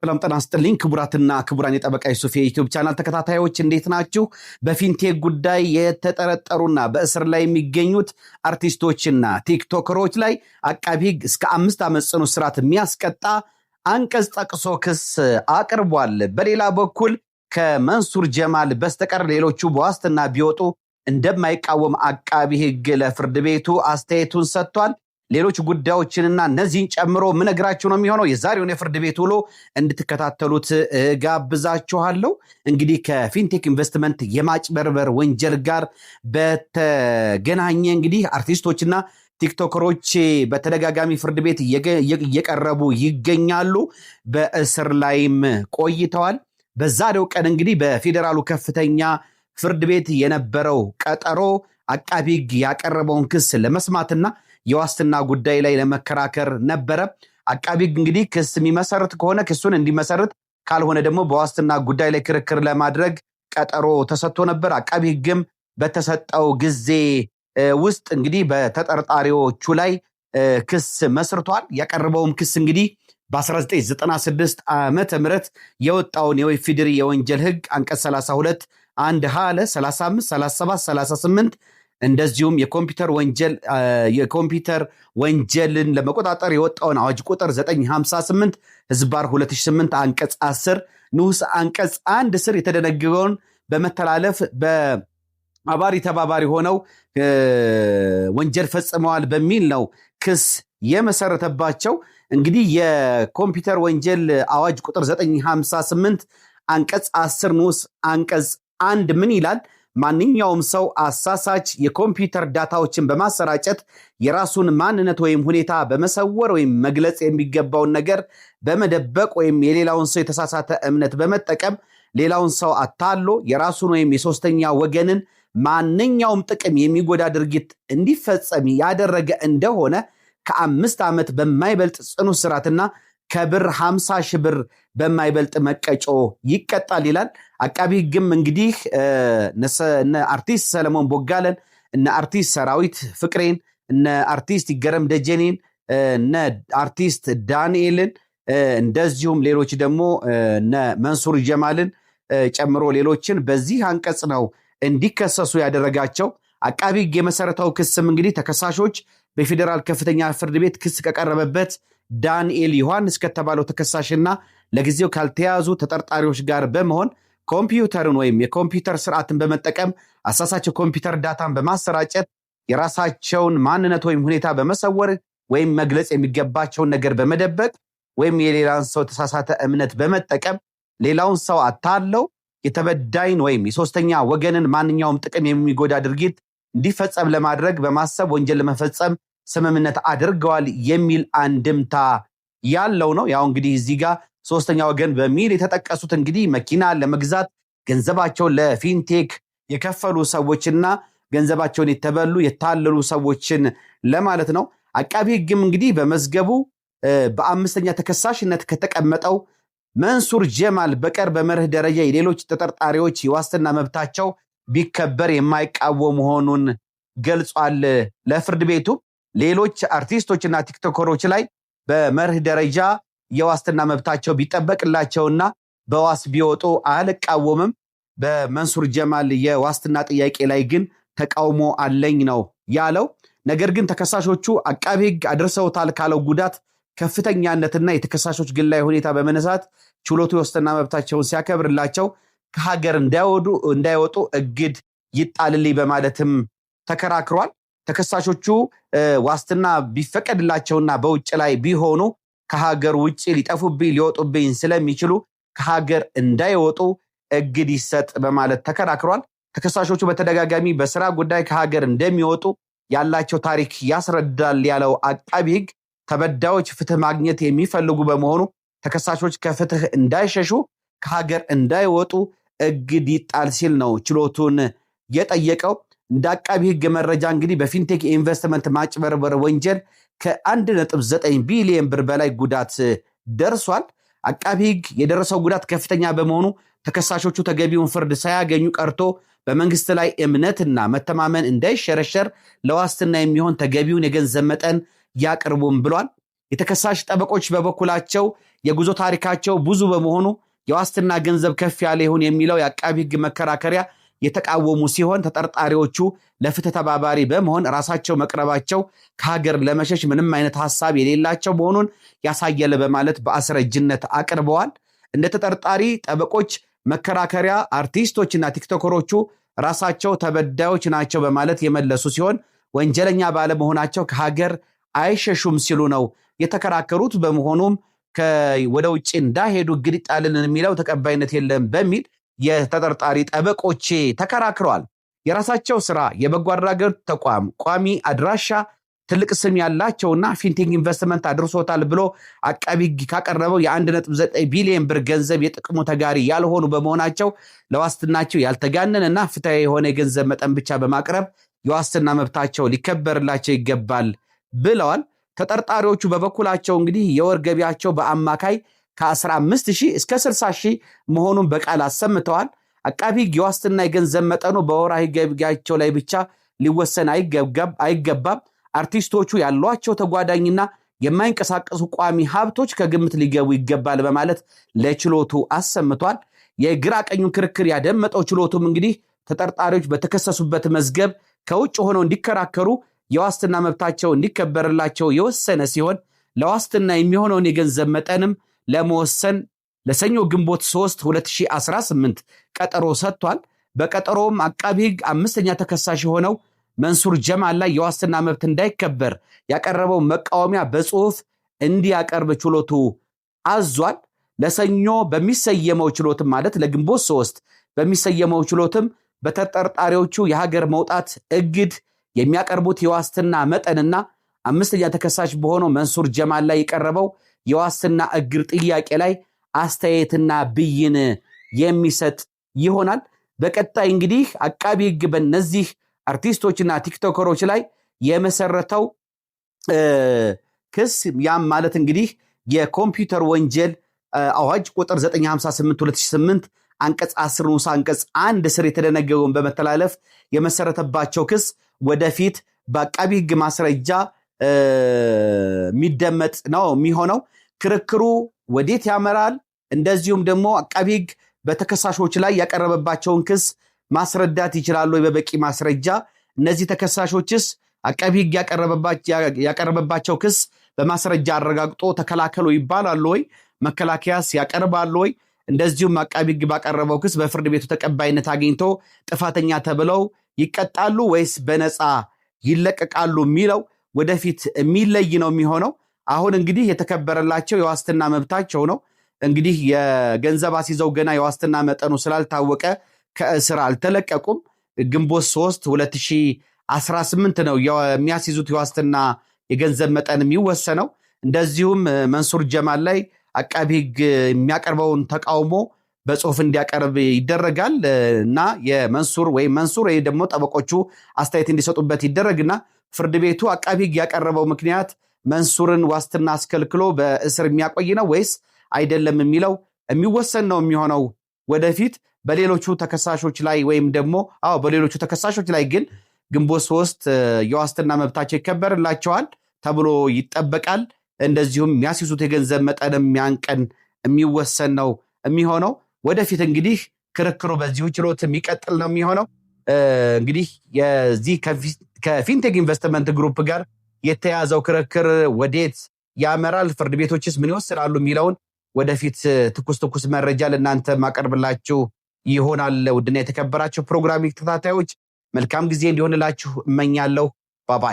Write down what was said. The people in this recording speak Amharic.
ሰላም ጤና ይስጥልኝ ክቡራትና ክቡራን የጠበቃ ዩሱፍ የዩቲዩብ ቻናል ተከታታዮች እንዴት ናችሁ? በፊንቴክ ጉዳይ የተጠረጠሩና በእስር ላይ የሚገኙት አርቲስቶችና ቲክቶከሮች ላይ አቃቢ ሕግ እስከ 5 ዓመት ጽኑ እስራት የሚያስቀጣ አንቀጽ ጠቅሶ ክስ አቅርቧል። በሌላ በኩል ከመንሱር ጀማል በስተቀር ሌሎቹ በዋስትና ቢወጡ እንደማይቃወም አቃቢ ሕግ ለፍርድ ቤቱ አስተያየቱን ሰጥቷል። ሌሎች ጉዳዮችንና እነዚህን ጨምሮ ምነግራችሁ ነው የሚሆነው። የዛሬውን የፍርድ ቤት ውሎ እንድትከታተሉት ጋብዛችኋለሁ። እንግዲህ ከፊንቴክ ኢንቨስትመንት የማጭበርበር ወንጀል ጋር በተገናኘ እንግዲህ አርቲስቶችና ቲክቶከሮች በተደጋጋሚ ፍርድ ቤት እየቀረቡ ይገኛሉ። በእስር ላይም ቆይተዋል። በዛሬው ቀን እንግዲህ በፌዴራሉ ከፍተኛ ፍርድ ቤት የነበረው ቀጠሮ አቃቢ ሕግ ያቀረበውን ክስ ለመስማትና የዋስትና ጉዳይ ላይ ለመከራከር ነበረ። አቃቢ ሕግ እንግዲህ ክስ የሚመሰርት ከሆነ ክሱን እንዲመሰርት፣ ካልሆነ ደግሞ በዋስትና ጉዳይ ላይ ክርክር ለማድረግ ቀጠሮ ተሰጥቶ ነበር። አቃቢ ሕግም በተሰጠው ጊዜ ውስጥ እንግዲህ በተጠርጣሪዎቹ ላይ ክስ መስርቷል። ያቀረበውም ክስ እንግዲህ በ1996 ዓመተ ምህረት የወጣውን የኢፌዴሪ የወንጀል ሕግ አንቀጽ 32 1 ሀ ለ 35 37 38 እንደዚሁም የኮምፒውተር ወንጀልን ለመቆጣጠር የወጣውን አዋጅ ቁጥር 958 ህዝባር 2008 አንቀጽ 10 ንዑስ አንቀጽ 1 ስር የተደነገገውን በመተላለፍ በአባሪ ተባባሪ ሆነው ወንጀል ፈጽመዋል በሚል ነው ክስ የመሰረተባቸው። እንግዲህ የኮምፒውተር ወንጀል አዋጅ ቁጥር 958 አንቀጽ 10 ንዑስ አንቀጽ 1 ምን ይላል? ማንኛውም ሰው አሳሳች የኮምፒውተር ዳታዎችን በማሰራጨት የራሱን ማንነት ወይም ሁኔታ በመሰወር ወይም መግለጽ የሚገባውን ነገር በመደበቅ ወይም የሌላውን ሰው የተሳሳተ እምነት በመጠቀም ሌላውን ሰው አታሎ የራሱን ወይም የሶስተኛ ወገንን ማንኛውም ጥቅም የሚጎዳ ድርጊት እንዲፈጸም ያደረገ እንደሆነ ከ5 ዓመት በማይበልጥ ጽኑ እስራትና ከብር 50 ሺህ ብር በማይበልጥ መቀጮ ይቀጣል ይላል። አቃቢ ሕግም እንግዲህ እነ አርቲስት ሰለሞን ቦጋለን፣ እነ አርቲስት ሰራዊት ፍቅሬን፣ እነ አርቲስት ይገረም ደጀኔን፣ እነ አርቲስት ዳንኤልን እንደዚሁም ሌሎች ደግሞ እነ መንሱር ጀማልን ጨምሮ ሌሎችን በዚህ አንቀጽ ነው እንዲከሰሱ ያደረጋቸው። አቃቢ ሕግ የመሰረተው ክስም እንግዲህ ተከሳሾች በፌዴራል ከፍተኛ ፍርድ ቤት ክስ ከቀረበበት ዳንኤል ዮሐንስ ከተባለው ተከሳሽና ለጊዜው ካልተያዙ ተጠርጣሪዎች ጋር በመሆን ኮምፒውተርን ወይም የኮምፒውተር ስርዓትን በመጠቀም አሳሳች ኮምፒውተር ዳታን በማሰራጨት የራሳቸውን ማንነት ወይም ሁኔታ በመሰወር ወይም መግለጽ የሚገባቸውን ነገር በመደበቅ ወይም የሌላን ሰው ተሳሳተ እምነት በመጠቀም ሌላውን ሰው አታለው የተበዳይን ወይም የሶስተኛ ወገንን ማንኛውም ጥቅም የሚጎዳ ድርጊት እንዲፈጸም ለማድረግ በማሰብ ወንጀል ለመፈጸም ስምምነት አድርገዋል የሚል አንድምታ ያለው ነው። ያው እንግዲህ እዚህ ጋር ሶስተኛ ወገን በሚል የተጠቀሱት እንግዲህ መኪና ለመግዛት ገንዘባቸውን ለፊንቴክ የከፈሉ ሰዎችና ገንዘባቸውን የተበሉ የታለሉ ሰዎችን ለማለት ነው። አቃቢ ሕግም እንግዲህ በመዝገቡ በአምስተኛ ተከሳሽነት ከተቀመጠው መንሱር ጀማል በቀር በመርህ ደረጃ የሌሎች ተጠርጣሪዎች የዋስትና መብታቸው ቢከበር የማይቃወም መሆኑን ገልጿል ለፍርድ ቤቱ። ሌሎች አርቲስቶችና ቲክቶከሮች ላይ በመርህ ደረጃ የዋስትና መብታቸው ቢጠበቅላቸውና በዋስ ቢወጡ አልቃወምም። በመንሱር ጀማል የዋስትና ጥያቄ ላይ ግን ተቃውሞ አለኝ ነው ያለው። ነገር ግን ተከሳሾቹ አቃቢ ሕግ አድርሰውታል ካለው ጉዳት ከፍተኛነትና የተከሳሾች ግላዊ ሁኔታ በመነሳት ችሎቱ የዋስትና መብታቸውን ሲያከብርላቸው ከሀገር እንዳይወጡ እግድ ይጣልልኝ በማለትም ተከራክሯል። ተከሳሾቹ ዋስትና ቢፈቀድላቸውና በውጭ ላይ ቢሆኑ ከሀገር ውጭ ሊጠፉብኝ ሊወጡብኝ ስለሚችሉ ከሀገር እንዳይወጡ እግድ ይሰጥ በማለት ተከራክሯል። ተከሳሾቹ በተደጋጋሚ በስራ ጉዳይ ከሀገር እንደሚወጡ ያላቸው ታሪክ ያስረዳል ያለው አቃቢ ሕግ ተበዳዮች ፍትህ ማግኘት የሚፈልጉ በመሆኑ ተከሳሾች ከፍትህ እንዳይሸሹ ከሀገር እንዳይወጡ እግድ ይጣል ሲል ነው ችሎቱን የጠየቀው። እንደ አቃቢ ሕግ መረጃ እንግዲህ በፊንቴክ ኢንቨስትመንት ማጭበርበር ወንጀል ከ1.9 ቢሊዮን ብር በላይ ጉዳት ደርሷል። አቃቢ ሕግ የደረሰው ጉዳት ከፍተኛ በመሆኑ ተከሳሾቹ ተገቢውን ፍርድ ሳያገኙ ቀርቶ በመንግስት ላይ እምነትና መተማመን እንዳይሸረሸር ለዋስትና የሚሆን ተገቢውን የገንዘብ መጠን ያቅርቡም ብሏል። የተከሳሽ ጠበቆች በበኩላቸው የጉዞ ታሪካቸው ብዙ በመሆኑ የዋስትና ገንዘብ ከፍ ያለ ይሁን የሚለው የአቃቢ ሕግ መከራከሪያ የተቃወሙ ሲሆን ተጠርጣሪዎቹ ለፍትህ ተባባሪ በመሆን ራሳቸው መቅረባቸው ከሀገር ለመሸሽ ምንም አይነት ሐሳብ የሌላቸው መሆኑን ያሳያል በማለት በአስረጅነት አቅርበዋል። እንደ ተጠርጣሪ ጠበቆች መከራከሪያ አርቲስቶችና ቲክቶከሮቹ ራሳቸው ተበዳዮች ናቸው በማለት የመለሱ ሲሆን ወንጀለኛ ባለመሆናቸው ከሀገር አይሸሹም ሲሉ ነው የተከራከሩት። በመሆኑም ወደ ውጭ እንዳይሄዱ እግድ ይጣልልን የሚለው ተቀባይነት የለም በሚል የተጠርጣሪ ጠበቆች ተከራክረዋል። የራሳቸው ስራ የበጎ አድራጎት ተቋም ቋሚ አድራሻ ትልቅ ስም ያላቸውና ፊንቴክ ኢንቨስትመንት አድርሶታል ብሎ አቃቢ ሕግ ካቀረበው የ1.9 ቢሊዮን ብር ገንዘብ የጥቅሙ ተጋሪ ያልሆኑ በመሆናቸው ለዋስትናቸው ያልተጋነነና ፍትሃዊ የሆነ የገንዘብ መጠን ብቻ በማቅረብ የዋስትና መብታቸው ሊከበርላቸው ይገባል ብለዋል። ተጠርጣሪዎቹ በበኩላቸው እንግዲህ የወር ገቢያቸው በአማካይ ከ15,000 እስከ 60,000 መሆኑን በቃል አሰምተዋል። አቃቢ ሕግ የዋስትና የገንዘብ መጠኑ በወራዊ ገቢያቸው ላይ ብቻ ሊወሰን አይገባም፣ አርቲስቶቹ ያሏቸው ተጓዳኝና የማይንቀሳቀሱ ቋሚ ሀብቶች ከግምት ሊገቡ ይገባል በማለት ለችሎቱ አሰምቷል። የግራ ቀኙን ክርክር ያደመጠው ችሎቱም እንግዲህ ተጠርጣሪዎች በተከሰሱበት መዝገብ ከውጭ ሆነው እንዲከራከሩ የዋስትና መብታቸው እንዲከበርላቸው የወሰነ ሲሆን ለዋስትና የሚሆነውን የገንዘብ መጠንም ለመወሰን ለሰኞ ግንቦት 3 2018 ቀጠሮ ሰጥቷል። በቀጠሮም አቃቢ ሕግ አምስተኛ ተከሳሽ የሆነው መንሱር ጀማል ላይ የዋስትና መብት እንዳይከበር ያቀረበው መቃወሚያ በጽሁፍ እንዲያቀርብ ችሎቱ አዟል። ለሰኞ በሚሰየመው ችሎትም ማለት ለግንቦት 3 በሚሰየመው ችሎትም በተጠርጣሪዎቹ የሀገር መውጣት እግድ የሚያቀርቡት የዋስትና መጠንና አምስተኛ ተከሳሽ በሆነው መንሱር ጀማል ላይ የቀረበው የዋስትና እግድ ጥያቄ ላይ አስተያየትና ብይን የሚሰጥ ይሆናል። በቀጣይ እንግዲህ አቃቢ ሕግ በእነዚህ አርቲስቶችና ቲክቶከሮች ላይ የመሰረተው ክስ ያም ማለት እንግዲህ የኮምፒውተር ወንጀል አዋጅ ቁጥር 958/2008 አንቀጽ 10 ንዑስ አንቀጽ 1 ስር የተደነገገውን በመተላለፍ የመሰረተባቸው ክስ ወደፊት በአቃቢ ሕግ ማስረጃ የሚደመጥ ነው የሚሆነው። ክርክሩ ወዴት ያመራል? እንደዚሁም ደግሞ አቃቢ ሕግ በተከሳሾች ላይ ያቀረበባቸውን ክስ ማስረዳት ይችላሉ ወይ በበቂ ማስረጃ? እነዚህ ተከሳሾችስ አቃቢ ሕግ ያቀረበባቸው ክስ በማስረጃ አረጋግጦ ተከላከሉ ይባላሉ ወይ? መከላከያስ ያቀርባሉ ወይ? እንደዚሁም አቃቢ ሕግ ባቀረበው ክስ በፍርድ ቤቱ ተቀባይነት አግኝቶ ጥፋተኛ ተብለው ይቀጣሉ ወይስ በነፃ ይለቀቃሉ የሚለው ወደፊት የሚለይ ነው የሚሆነው። አሁን እንግዲህ የተከበረላቸው የዋስትና መብታቸው ነው። እንግዲህ የገንዘብ አስይዘው ገና የዋስትና መጠኑ ስላልታወቀ ከእስር አልተለቀቁም። ግንቦት 3 2018 ነው የሚያስይዙት የዋስትና የገንዘብ መጠን የሚወሰነው። እንደዚሁም መንሱር ጀማል ላይ አቃቢ ሕግ የሚያቀርበውን ተቃውሞ በጽሁፍ እንዲያቀርብ ይደረጋል እና የመንሱር ወይም ደግሞ ጠበቆቹ አስተያየት እንዲሰጡበት ይደረግና ፍርድ ቤቱ አቃቢ ሕግ ያቀረበው ምክንያት መንሱርን ዋስትና አስከልክሎ በእስር የሚያቆይ ነው ወይስ አይደለም የሚለው የሚወሰን ነው የሚሆነው ወደፊት። በሌሎቹ ተከሳሾች ላይ ወይም ደግሞ በሌሎቹ ተከሳሾች ላይ ግን ግንቦት 3 የዋስትና መብታቸው ይከበርላቸዋል ተብሎ ይጠበቃል። እንደዚሁም የሚያስይዙት የገንዘብ መጠንም ያን ቀን የሚወሰን ነው የሚሆነው። ወደፊት እንግዲህ ክርክሩ በዚሁ ችሎት የሚቀጥል ነው የሚሆነው። እንግዲህ የዚህ ከፊንቴክ ኢንቨስትመንት ግሩፕ ጋር የተያዘው ክርክር ወዴት ያመራል፣ ፍርድ ቤቶችስ ምን ይወስናሉ የሚለውን ወደፊት ትኩስ መረጃ ለእናንተ ማቀርብላችሁ ይሆናል። ውድና የተከበራችሁ ፕሮግራሚንግ ተከታታዮች መልካም ጊዜ እንዲሆንላችሁ እመኛለሁ። ባባይ